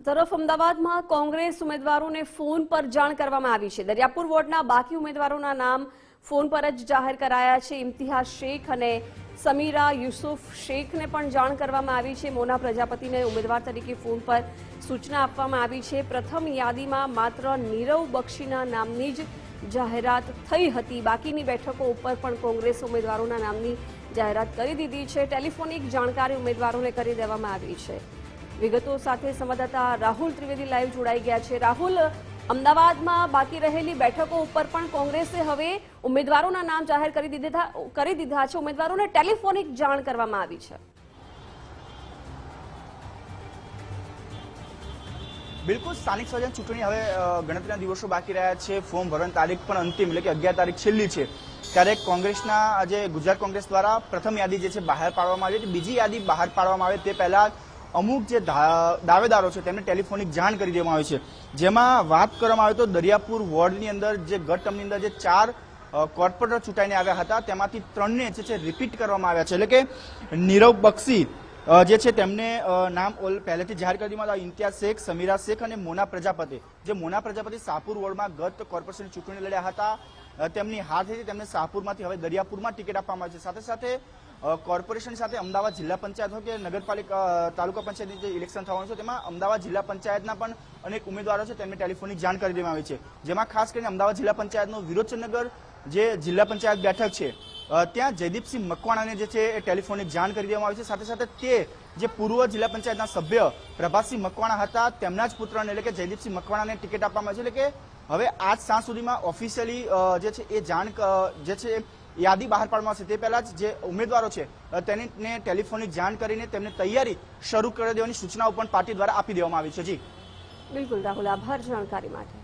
તરફ અમદાવાદમાં કોંગ્રેસ ઉમેદવારોને ફોન પર જાણ કરવામાં આવી છે। દરિયાપુર વોર્ડના બાકી ઉમેદવારોના નામ ફોન પર જ જાહેર કરાયા છે। ઇમ્તિયાઝ શેખ અને સમીરા યુસુફ શેખને પણ જાણ કરવામાં આવી છે। મોના પ્રજાપતિને ઉમેદવાર તરીકે ફોન પર સૂચના આપવામાં આવી છે। પ્રથમ યાદીમાં માત્ર નીરવ બક્ષીના નામની જ જાહેરાત થઈ હતી। બાકીની બેઠકો ઉપર પણ કોંગ્રેસ ઉમેદવારોના નામની જાહેરાત કરી દીધી છે। ટેલિફોનિક જાણકારી ઉમેદવારોને કરી દેવામાં આવી છે। વિગતો સાથે સંવાદદાતા રાહુલ ત્રિવેદી લાઈવ જોડાઈ ગયા છે। રાહુલ, અમદાવાદમાં બાકી રહેલી બેઠકો ઉપર પણ કોંગ્રેસે હવે ઉમેદવારોના નામ જાહેર કરી દીધા છે। ઉમેદવારોને ટેલિફોનિક જાણ કરવામાં આવી છે। બિલકુલ, સ્થાનિક સ્વરાજ ચૂંટણી હવે ગણતરીના દિવસો બાકી રહ્યા છે। ફોર્મ ભરવાની તારીખ પણ અંતિમ એટલે કે 11 તારીખ છેલ્લી છે। ત્યારે કોંગ્રેસના આજે ગુજરાત કોંગ્રેસ દ્વારા પ્રથમ યાદી જે છે બહાર પાડવામાં આવી છે। બીજી યાદી બહાર પાડવામાં આવે તે પહેલા અમુક જે દાવેદારો છે તેમને ટેલિફોનિક જાણ કરી દેવામાં આવી છે। જેમાં વાત કરવામાં આવે તો દરિયાપુર વોર્ડની અંદર જે ગત ટર્મની અંદર જે 4 કોર્પોરેટર ચૂંટાઈને આવ્યા હતા તેમાંથી 3 ને જે છે રિપીટ કરવામાં આવ્યા છે। એટલે કે નીરવ બક્ષી જે છે તેમને નામ પહેલેથી જાહેર કરી દીધું। ઇમ્તિયાઝ શેખ, સમીરા શેખ અને મોના પ્રજાપતિ, જે મોના પ્રજાપતિ શાહપુર વોર્ડમાં ગત કોર્પોરેશન ચૂંટણી લડ્યા હતા, તેમની હાર થઈ તેમને શાહપુરમાંથી હવે દરિયાપુરમાં ટિકિટ આપવામાં આવી છે। સાથે સાથે કોર્પોરેશન સાથે અમદાવાદ જિલ્લા પંચાયત હોય કે નગરપાલિકા તાલુકા પંચાયતની જે ઇલેક્શન થવાનું છે તેમાં અમદાવાદ જિલ્લા પંચાયતના પણ અનેક ઉમેદવારો છે તેમને ટેલિફોનિક જાણ કરી દેવામાં આવી છે। જેમાં ખાસ કરીને અમદાવાદ જિલ્લા પંચાયતનો વિરોચનનગર જે જિલ્લા પંચાયત બેઠક છે ત્યાં જયદીપસિંહ મકવાણાને જે છે એ ટેલિફોનિક જાણ કરી દેવામાં આવી છે। સાથે સાથે તે જે પૂર્વ જિલ્લા પંચાયતના સભ્ય પ્રભાતસિંહ મકવાણા હતા તેમના જ પુત્રને એટલે કે જયદીપસિંહ મકવાણાને ટિકિટ આપવામાં આવી છે। એટલે કે હવે આજ સાંજ સુધીમાં ઓફિશિયલી જે છે એ જાણ જે છે યાદી બહાર પાડવામાં આવશે તે પહેલા જ જે ઉમેદવારો છે તેને ટેલિફોનિક જાણ કરીને તેમને તૈયારી શરૂ કરી દેવાની સૂચનાઓ પણ પાર્ટી દ્વારા આપી દેવામાં આવી છે। જી બિલકુલ રાહુલ, આભાર જાણકારી માટે।